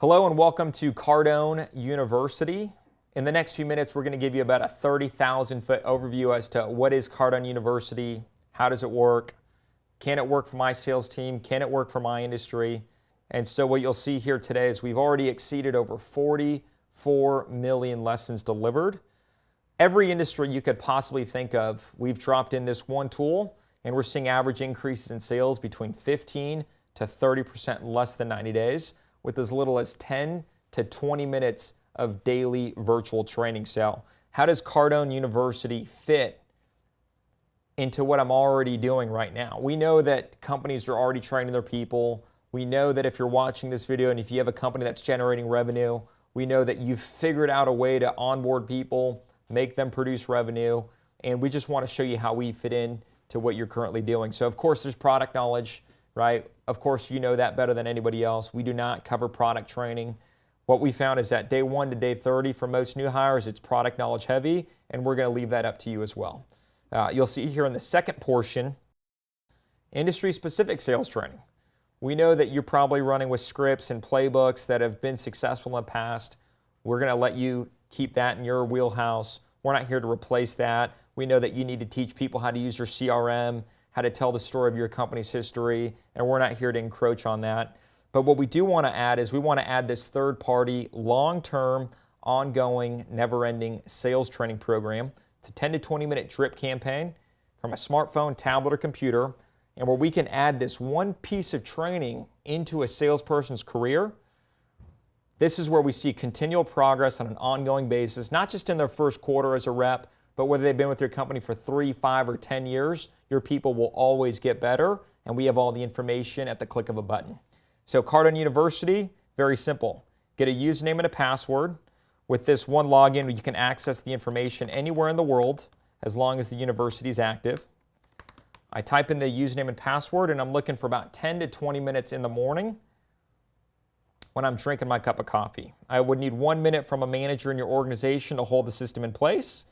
Hello and welcome to Cardone University. In the next few minutes, we're going to give you about a 30,000-foot overview as to what is Cardone University, how does it work, can it work for my sales team, can it work for my industry. And so what you'll see here today is we've already exceeded over 44 million lessons delivered. Every industry you could possibly think of, we've dropped in this one tool, and we're seeing average increases in sales between 15 to 30% in less than 90 days. With as little as 10 to 20 minutes of daily virtual training. So how does Cardone University fit into what I'm already doing right now? We know that companies are already training their people. We know that if you're watching this video and if you have a company that's generating revenue, we know that you've figured out a way to onboard people, make them produce revenue, and we just want to show you how we fit in to what you're currently doing. So of course there's product knowledge, right? Of course, you know that better than anybody else. We do not cover product training. What we found is that day 1 to day 30 for most new hires, it's product knowledge heavy, and we're going to leave that up to you as well. You'll see here in the second portion, industry-specific sales training. We know that you're probably running with scripts and playbooks that have been successful in the past. We're going to let you keep that in your wheelhouse. We're not here to replace that. We know that you need to teach people how to use your CRM, how to tell the story of your company's history, and we're not here to encroach on that. But what we do want to add is we want to add this third-party, long-term, ongoing, never-ending sales training program. It's a 10 to 20-minute drip campaign from a smartphone, tablet, or computer, and where we can add this one piece of training into a salesperson's career. This is where we see continual progress on an ongoing basis, not just in their first quarter as a rep, but whether they've been with your company for 3, 5, or 10 years, your people will always get better, and we have all the information at the click of a button. So Cardone University, very simple. Get a username and a password. With this one login, you can access the information anywhere in the world as long as the university is active. I type in the username and password, and I'm looking for about 10 to 20 minutes in the morning when I'm drinking my cup of coffee. I would need 1 minute from a manager in your organization to hold the system in place.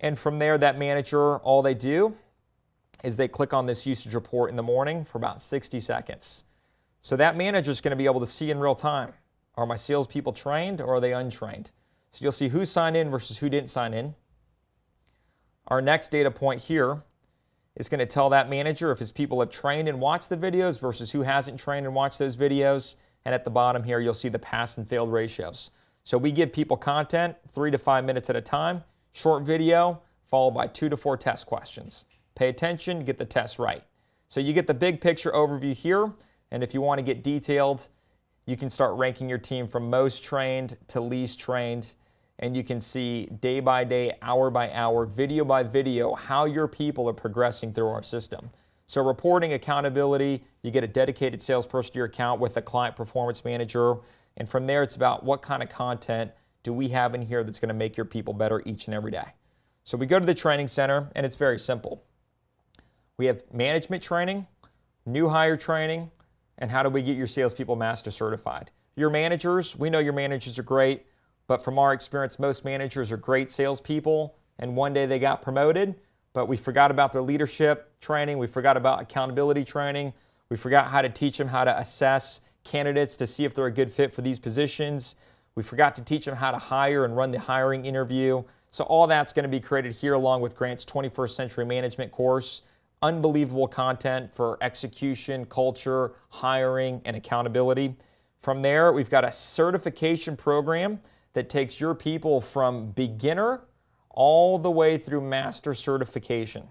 And from there, that manager, all they do is they click on this usage report in the morning for about 60 seconds. So that manager is going to be able to see in real time, are my salespeople trained or are they untrained? So you'll see who signed in versus who didn't sign in. Our next data point here is going to tell that manager if his people have trained and watched the videos versus who hasn't trained and watched those videos. And at the bottom here, you'll see the pass and failed ratios. So we give people content 3 to 5 minutes at a time. Short video, followed by 2 to 4 test questions. Pay attention, get the test right. So you get the big picture overview here, and if you want to get detailed, you can start ranking your team from most trained to least trained, and you can see day by day, hour by hour, video by video, how your people are progressing through our system. So reporting, accountability, you get a dedicated salesperson to your account with a client performance manager, and from there it's about what kind of content do we have in here that's going to make your people better each and every day. So we go to the training center, and it's very simple. We have management training, new hire training, and how do we get your salespeople master certified. Your managers, we know your managers are great, but from our experience, most managers are great salespeople, and one day they got promoted, but we forgot about their leadership training, we forgot about accountability training, we forgot how to teach them how to assess candidates to see if they're a good fit for these positions. We forgot to teach them how to hire and run the hiring interview. So all that's going to be created here along with Grant's 21st Century Management course. Unbelievable content for execution, culture, hiring, and accountability. From there, we've got a certification program that takes your people from beginner all the way through master certification.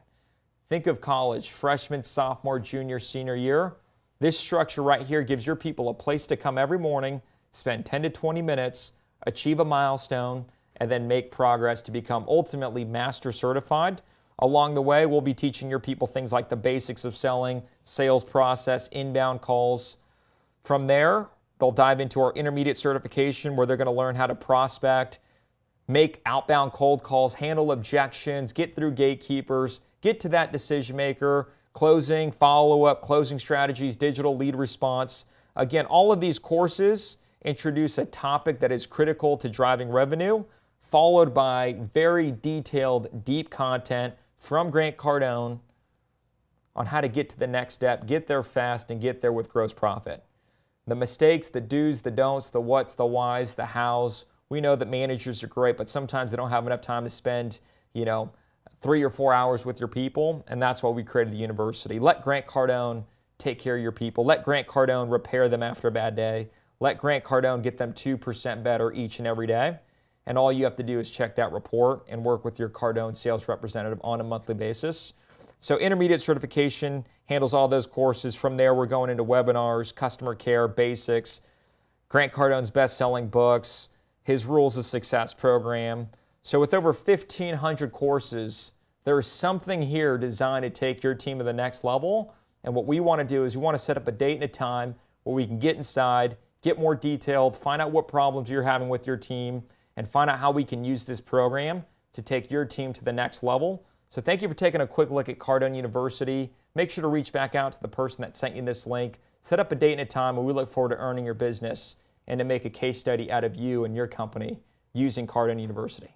Think of college, freshman, sophomore, junior, senior year. This structure right here gives your people a place to come every morning, spend 10 to 20 minutes, achieve a milestone, and then make progress to become ultimately master certified. Along the way, we'll be teaching your people things like the basics of selling, sales process, inbound calls. From there, they'll dive into our intermediate certification where they're going to learn how to prospect, make outbound cold calls, handle objections, get through gatekeepers, get to that decision maker, closing, follow-up, closing strategies, digital lead response. Again, all of these courses introduce a topic that is critical to driving revenue, followed by very detailed, deep content from Grant Cardone on how to get to the next step, get there fast, and get there with gross profit. The mistakes, the do's, the don'ts, the what's, the why's, the how's. We know that managers are great, but sometimes they don't have enough time to spend, 3 or 4 hours with your people, and that's why we created the university. Let Grant Cardone take care of your people. Let Grant Cardone repair them after a bad day. Let Grant Cardone get them 2% better each and every day. And all you have to do is check that report and work with your Cardone sales representative on a monthly basis. So intermediate certification handles all those courses. From there, we're going into webinars, customer care, basics, Grant Cardone's best-selling books, his Rules of Success program. So with over 1,500 courses, there is something here designed to take your team to the next level. And what we want to do is we want to set up a date and a time where we can get inside, get more detailed, find out what problems you're having with your team, and find out how we can use this program to take your team to the next level. So thank you for taking a quick look at Cardone University. Make sure to reach back out to the person that sent you this link. Set up a date and a time, and we look forward to earning your business and to make a case study out of you and your company using Cardone University.